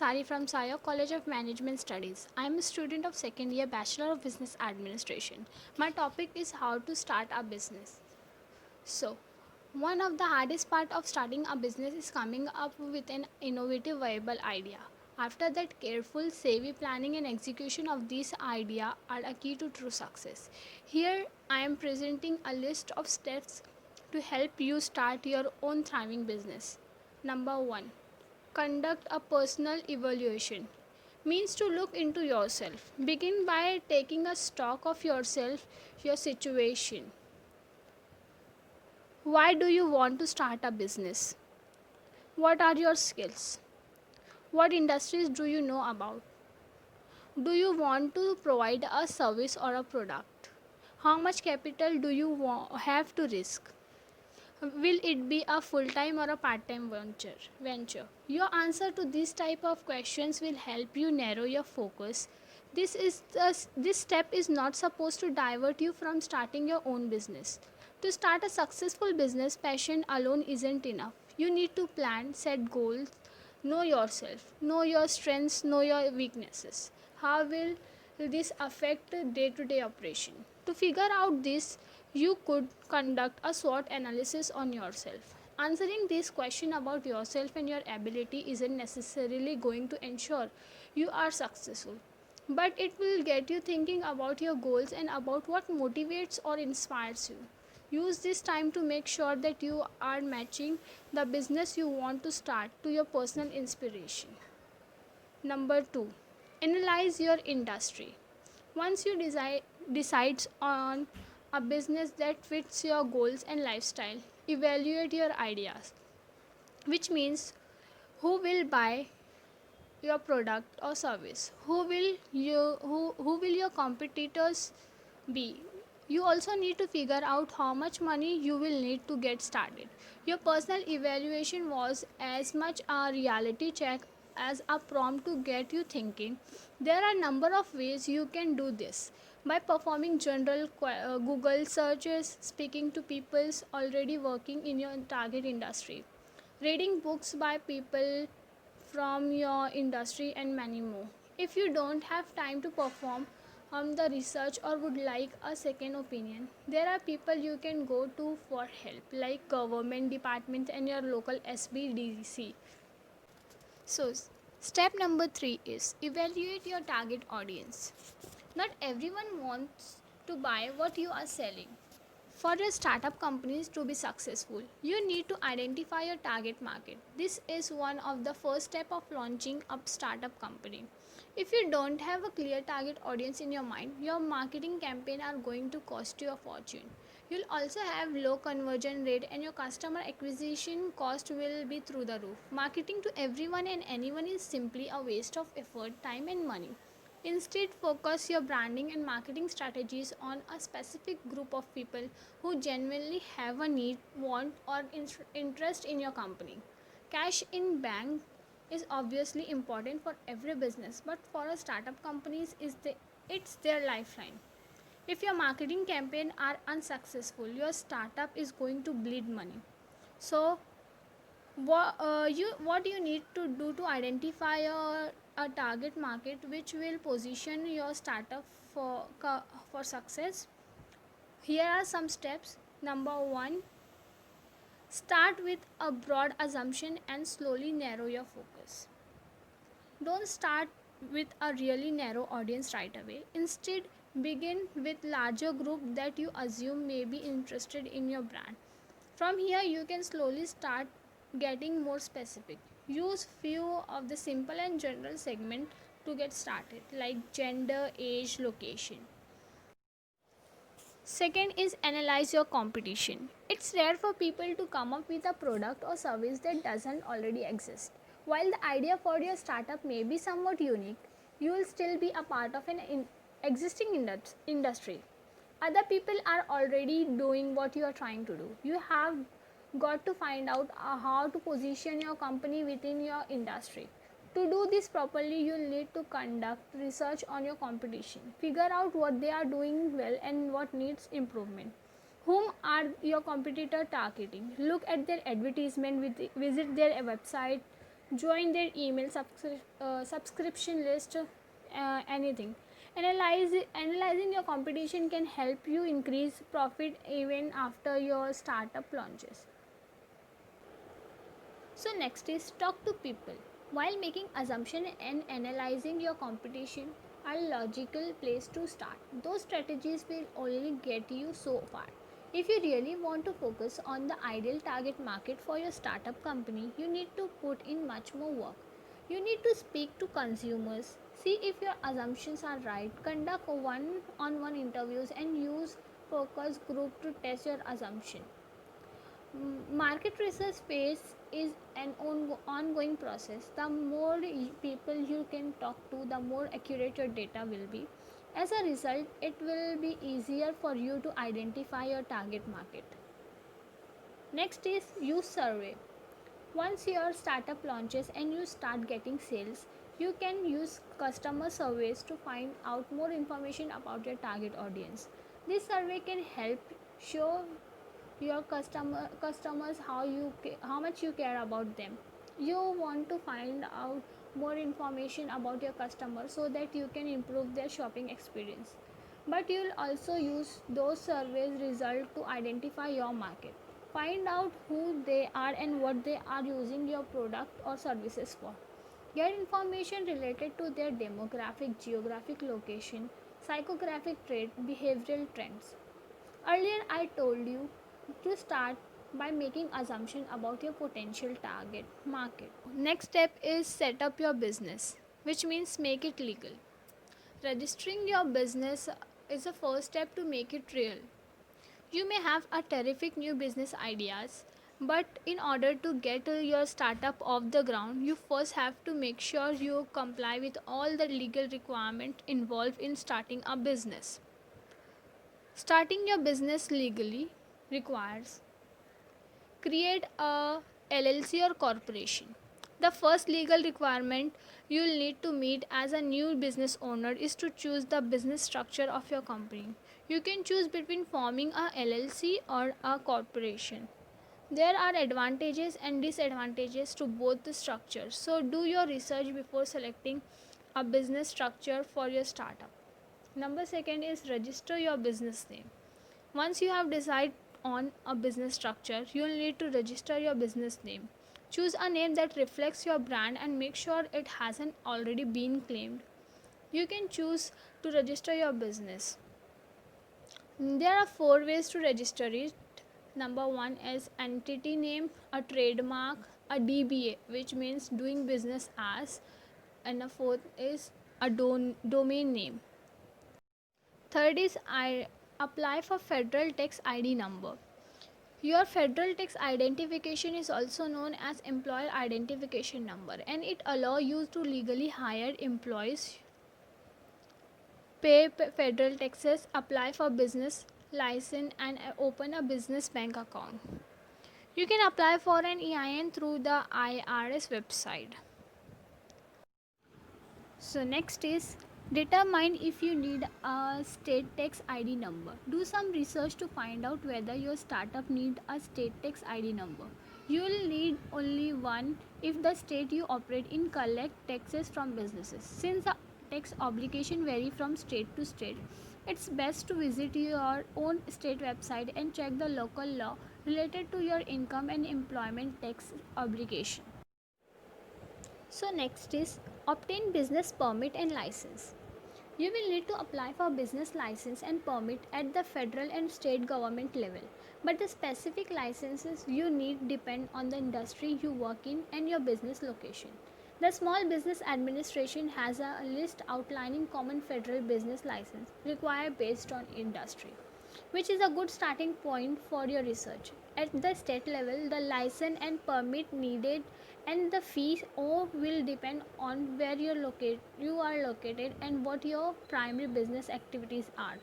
Sari from Sayo College of Management Studies. I am a student of second year Bachelor of Business Administration. My topic is how to start a business. So, one of the hardest part of starting a business is coming up with an innovative viable idea. After that, careful, savvy planning and execution of this idea are a key to true success. Here, I am presenting a list of steps to help you start your own thriving business. Number 1, conduct a personal evaluation. Means to look into yourself. Begin by taking a stock of yourself, your situation. Why do you want to start a business? What are your skills? What industries do you know about? Do you want to provide a service or a product? How much capital do you have to risk? Will it be a full-time or a part-time venture? Your answer to these type of questions will help you narrow your focus. This step is not supposed to divert you from starting your own business. To start a successful business, passion alone isn't enough. You need to plan, set goals, know yourself, know your strengths, know your weaknesses. How will this affect day-to-day operation? To figure out this, you could conduct a SWOT analysis on yourself. Answering this question about yourself and your ability isn't necessarily going to ensure you are successful, but it will get you thinking about your goals and about what motivates or inspires you. Use this time to make sure that you are matching the business you want to start to your personal inspiration. Number 2, analyze your industry. Once you decide on a business that fits your goals and lifestyle, evaluate your ideas, which means who will buy your product or service, who will your competitors be. You also need to figure out how much money you will need to get started. Your personal evaluation was as much a reality check as a prompt to get you thinking. There are a number of ways you can do this: by performing general Google searches, speaking to people already working in your target industry, reading books by people from your industry, and many more. If you don't have time to perform the research or would like a second opinion, there are people you can go to for help, like government departments and your local SBDC. So, step number 3 is evaluate your target audience. Not everyone wants to buy what you are selling. For your startup companies to be successful, you need to identify your target market. This is one of the first step of launching a startup company. If you don't have a clear target audience in your mind, your marketing campaign are going to cost you a fortune. You'll also have low conversion rate and your customer acquisition cost will be through the roof. Marketing to everyone and anyone is simply a waste of effort, time and money. Instead, focus your branding and marketing strategies on a specific group of people who genuinely have a need, want, or interest in your company. Cash in bank is obviously important for every business, but for a startup companies it's their lifeline. If your marketing campaign are unsuccessful, your startup is going to bleed money. So, what you need to do to identify a target market which will position your startup for success? Here are some steps. Number 1, start with a broad assumption and slowly narrow your focus. Don't start with a really narrow audience right away. Instead, begin with larger group that you assume may be interested in your brand. From here, you can slowly start getting more specific. Use few of the simple and general segment to get started, like gender, age, location. Second is analyze your competition. It's rare for people to come up with a product or service that doesn't already exist. While the idea for your startup may be somewhat unique, you will still be a part of an existing industry. Other people are already doing what you are trying to do. You have got to find out how to position your company within your industry. To do this properly, you'll need to conduct research on your competition. Figure out what they are doing well and what needs improvement. Whom are your competitor targeting? Look at their advertisement, visit their website, join their email subscription list, anything. Analyzing your competition can help you increase profit even after your startup launches. So next is talk to people. While making assumption and analyzing your competition are logical place to start. Those strategies will only get you so far. If you really want to focus on the ideal target market for your startup company, you need to put in much more work. You need to speak to consumers, see if your assumptions are right, conduct one-on-one interviews and use focus group to test your assumption. Market research phase is an ongoing process. The more people you can talk to, the more accurate your data will be. As a result, it will be easier for you to identify your target market. Next is use survey. Once your startup launches and you start getting sales, you can use customer surveys to find out more information about your target audience. This survey can help show your customers how much you care about them. You want to find out more information about your customers so that you can improve their shopping experience, but you'll also use those surveys results to identify your market. Find out who they are and what they are using your product or services for. Get information related to their demographic, geographic location, psychographic trait, behavioral trends. Earlier, I told you to start by making assumption about your potential target market. Next step is set up your business, which means make it legal. Registering your business is the first step to make it real. You may have a terrific new business ideas, but in order to get your startup off the ground, you first have to make sure you comply with all the legal requirements involved in starting a business. Starting your business legally requires create a LLC or corporation. The first legal requirement you'll need to meet as a new business owner is to choose the business structure of your company. You can choose between forming a LLC or a corporation. There are advantages and disadvantages to both the structures, so do your research before selecting a business structure for your startup. Number second is register your business name. Once you have decided on a business structure, you will need to register your business name. Choose a name that reflects your brand and make sure it hasn't already been claimed. You can choose to register your business. There are four ways to register it. Number one is entity name, a trademark, a DBA, which means doing business as, and the fourth is a domain name. Third is I apply for federal tax ID number. Your federal tax identification is also known as employer identification number, and it allows you to legally hire employees, pay federal taxes, apply for business license and open a business bank account. You can apply for an EIN through the IRS website. So next is determine if you need a state tax ID number. Do some research to find out whether your startup need a state tax ID number. You will need only one if the state you operate in collect taxes from businesses. Since the tax obligation vary from state to state, it's best to visit your own state website and check the local law related to your income and employment tax obligation. So next is obtain business permit and license. You will need to apply for business license and permit at the federal and state government level. But the specific licenses you need depend on the industry you work in and your business location. The Small Business Administration has a list outlining common federal business license required based on industry, which is a good starting point for your research. At the state level, the license and permit needed and the fees all will depend on where you are located and what your primary business activities are.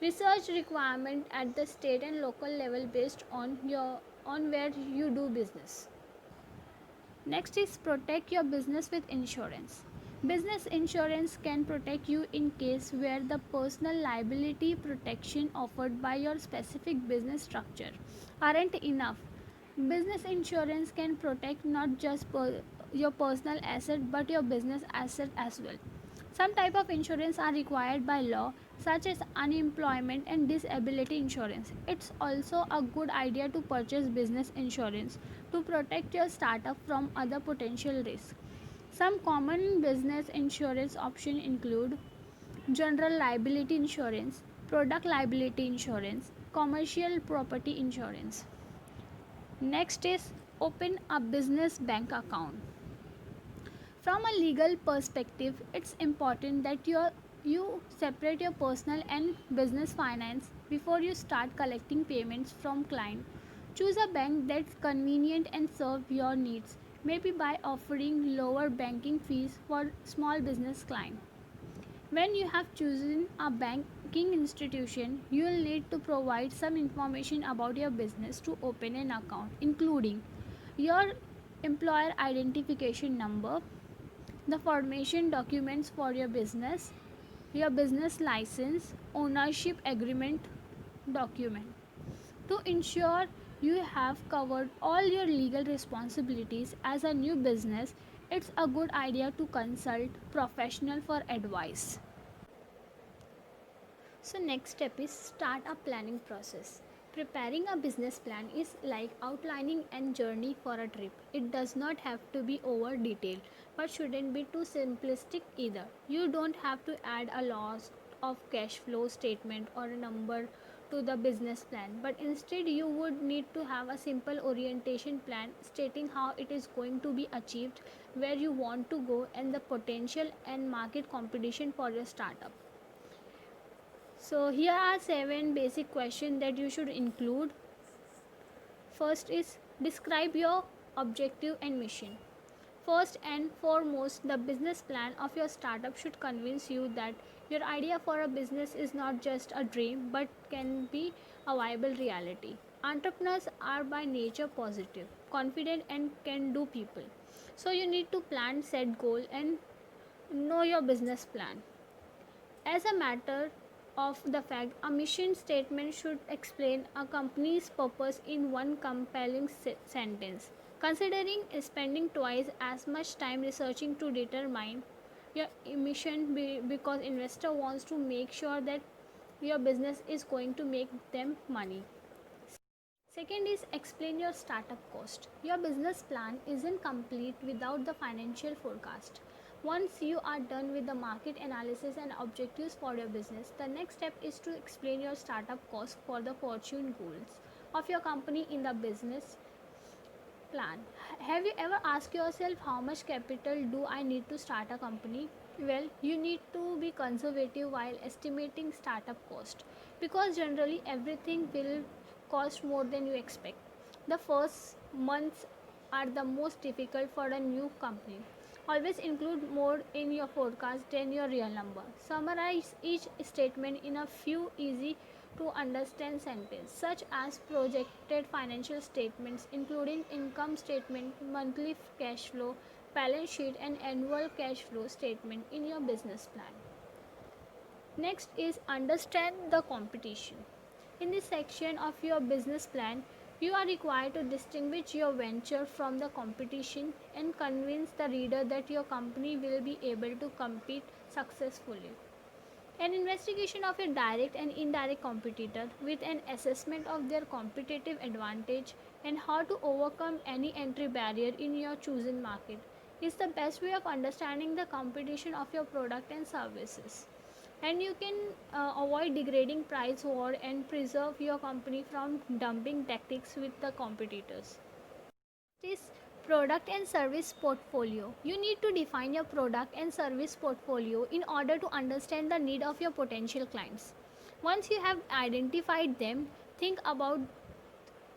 Research requirement at the state and local level based on where you do business. Next is protect your business with insurance. Business insurance can protect you in case where the personal liability protection offered by your specific business structure aren't enough. Business insurance can protect not just your personal asset but your business asset as well. Some type of insurance are required by law, such as unemployment and disability insurance. It's also a good idea to purchase business insurance to protect your startup from other potential risks. Some common business insurance options include general liability insurance, product liability insurance, commercial property insurance. Next is open a business bank account. From a legal perspective, it's important that you separate your personal and business finance before you start collecting payments from clients. Choose a bank that's convenient and serve your needs, maybe by offering lower banking fees for small business clients. When you have chosen a banking institution, you will need to provide some information about your business to open an account, including your employer identification number, the formation documents for your business license, ownership agreement document. To ensure you have covered all your legal responsibilities as a new business, it's a good idea to consult professional for advice. So next step is start a planning process. Preparing a business plan is like outlining a journey for a trip. It does not have to be over detailed, but shouldn't be too simplistic either. You don't have to add a loss of cash flow statement or a number to the business plan, but instead you would need to have a simple orientation plan stating how it is going to be achieved, where you want to go, and the potential and market competition for your startup. So here are 7 basic questions that you should include. First is describe your objective and mission. First and foremost, the business plan of your startup should convince you that your idea for a business is not just a dream but can be a viable reality. Entrepreneurs are by nature positive, confident, and can do people. So you need to plan, set goal, and know your business plan. As a matter of the fact, a mission statement should explain a company's purpose in one compelling sentence. Considering spending twice as much time researching to determine your mission because investor wants to make sure that your business is going to make them money. Second is explain your startup cost. Your business plan isn't complete without the financial forecast. Once you are done with the market analysis and objectives for your business, the next step is to explain your startup cost for the fortune goals of your company in the business plan. Have you ever asked yourself how much capital do I need to start a company? Well, you need to be conservative while estimating startup cost because generally everything will cost more than you expect. The first months are the most difficult for a new company. Always include more in your forecast than your real number. Summarize each statement in a few easy to understand sentences, such as projected financial statements, including income statement, monthly cash flow, balance sheet, and annual cash flow statement in your business plan. Next is understand the competition. In this section of your business plan, you are required to distinguish your venture from the competition and convince the reader that your company will be able to compete successfully. An investigation of a direct and indirect competitor with an assessment of their competitive advantage and how to overcome any entry barrier in your chosen market is the best way of understanding the competition of your product and services. And you can avoid degrading price war and preserve your company from dumping tactics with the competitors. This product and service portfolio. You need to define your product and service portfolio in order to understand the need of your potential clients. Once you have identified them, think about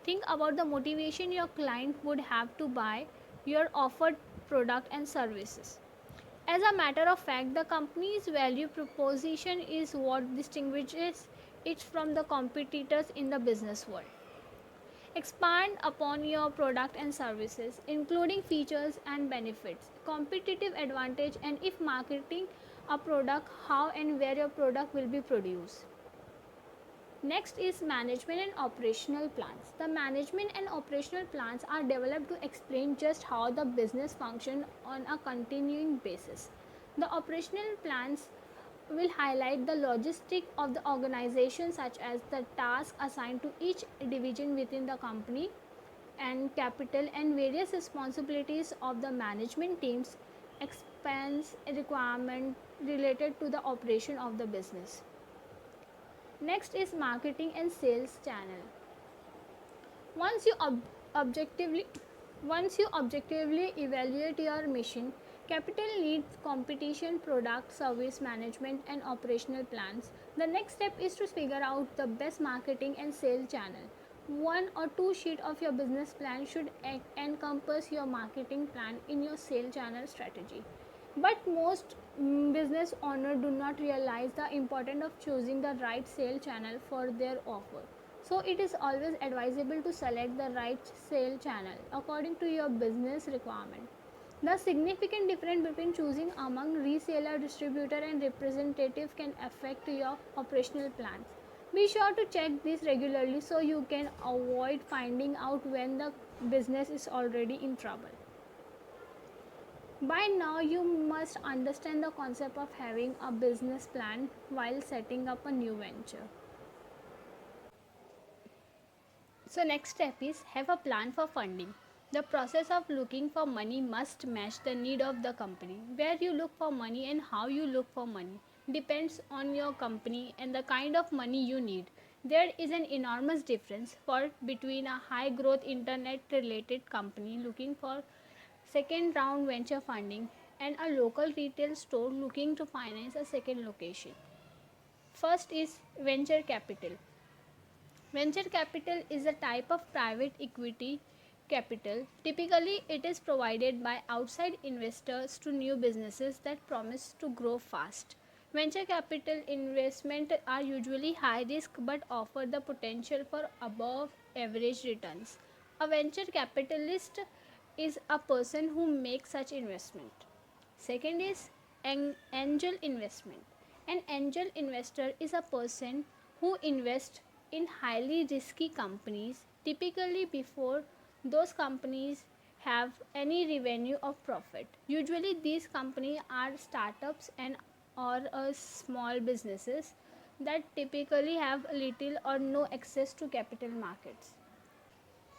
the motivation your client would have to buy your offered product and services. As a matter of fact, the company's value proposition is what distinguishes it from the competitors in the business world. Expand upon your product and services, including features and benefits, competitive advantage, and if marketing a product, how and where your product will be produced. Next is management and operational plans. The management and operational plans are developed to explain just how the business functions on a continuing basis. The operational plans will highlight the logistic of the organization, such as the task assigned to each division within the company and capital and various responsibilities of the management teams, expense requirement related to the operation of the business. Next is marketing and sales channel. Once you objectively once you objectively evaluate your mission, capital needs, competition, product, service management and operational plans. The next step is to figure out the best marketing and sales channel. One or two sheet of your business plan should encompass your marketing plan in your sales channel strategy. But most business owners do not realize the importance of choosing the right sale channel for their offer. So it is always advisable to select the right sale channel according to your business requirement. The significant difference between choosing among reseller, distributor and representative can affect your operational plans. Be sure to check this regularly so you can avoid finding out when the business is already in trouble. By now, you must understand the concept of having a business plan while setting up a new venture. So, next step is have a plan for funding. The process of looking for money must match the need of the company. Where you look for money and how you look for money depends on your company and the kind of money you need. There is an enormous difference for between a high growth internet related company looking for second round venture funding and a local retail store looking to finance a second location. First is venture capital. Venture capital is a type of private equity capital. Typically, it is provided by outside investors to new businesses that promise to grow fast. Venture capital investments are usually high risk but offer the potential for above average returns. A venture capitalist is a person who makes such investment. Second is angel investment. An angel investor is a person who invests in highly risky companies, typically before those companies have any revenue or profit. Usually these companies are startups and or small businesses that typically have little or no access to capital markets.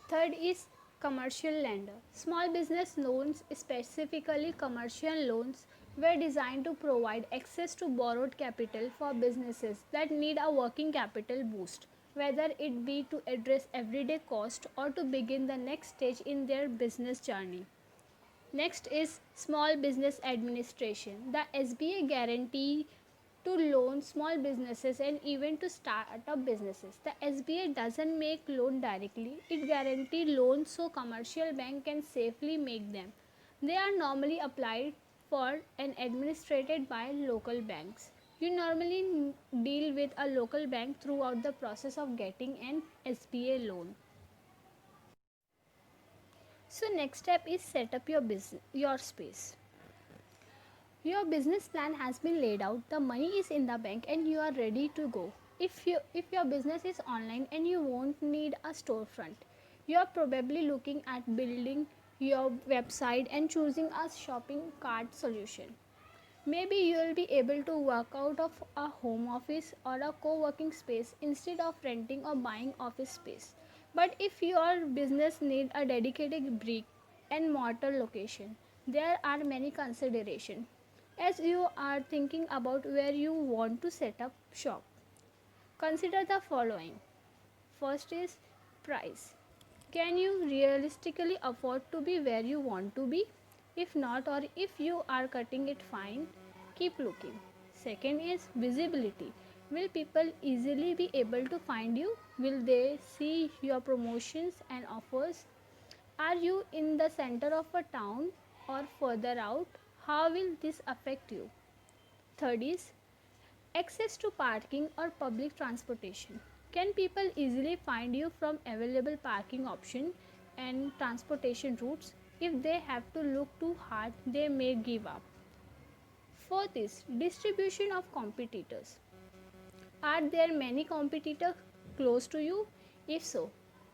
Third is commercial lender. Small business loans, specifically commercial loans, were designed to provide access to borrowed capital for businesses that need a working capital boost, whether it be to address everyday cost or to begin the next stage in their business journey. Next is Small Business Administration. The SBA guarantee to loan small businesses and even to start up businesses. The SBA doesn't make loan directly. It guarantees loans so commercial bank can safely make them. They are normally applied for and administered by local banks. You normally deal with a local bank throughout the process of getting an SBA loan. So next step is set up your space. Your business plan has been laid out, the money is in the bank and you are ready to go. If your business is online and you won't need a storefront, you are probably looking at building your website and choosing a shopping cart solution. Maybe you will be able to work out of a home office or a co-working space instead of renting or buying office space. But if your business needs a dedicated brick and mortar location, there are many considerations. As you are thinking about where you want to set up shop, consider the following. First is price. Can you realistically afford to be where you want to be? If not, or if you are cutting it fine, keep looking. Second is visibility. Will people easily be able to find you? Will they see your promotions and offers? Are you in the center of a town or further out? How will this affect you? Third is access to parking or public transportation. Can people easily find you from available parking options and transportation routes? If they have to look too hard, they may give up. Fourth is distribution of competitors. Are there many competitors close to you? If so,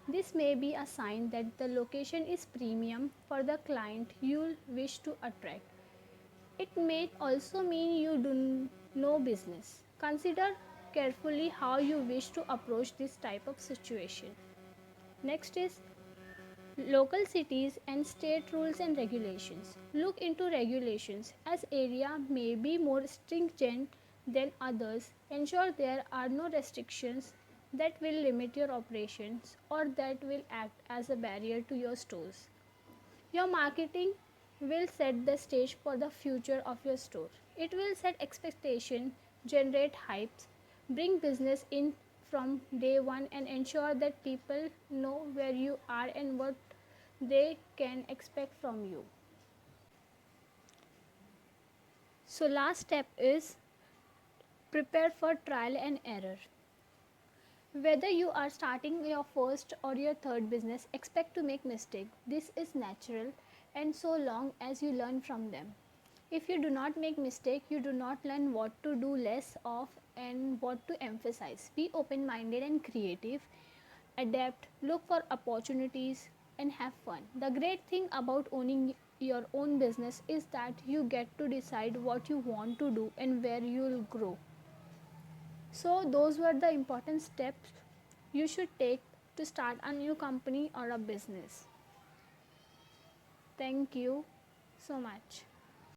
this may be a sign that the location is premium for the client you wish to attract. It may also mean you do no business. Consider carefully how you wish to approach this type of situation. Next is local cities and state rules and regulations. Look into regulations as area may be more stringent than others. Ensure there are no restrictions that will limit your operations or that will act as a barrier to your stores. Your marketing will set the stage for the future of your store. It will set expectation, generate hypes, bring business in from day one and ensure that people know where you are and what they can expect from you. So last step is prepare for trial and error. Whether you are starting your first or your third business, expect to make mistakes. This is natural and so long as you learn from them. If you do not make mistake, you do not learn what to do less of and what to emphasize. Be open-minded and creative. Adapt, look for opportunities and have fun. The great thing about owning your own business is that you get to decide what you want to do and where you will grow. So those were the important steps you should take to start a new company or a business. Thank you so much.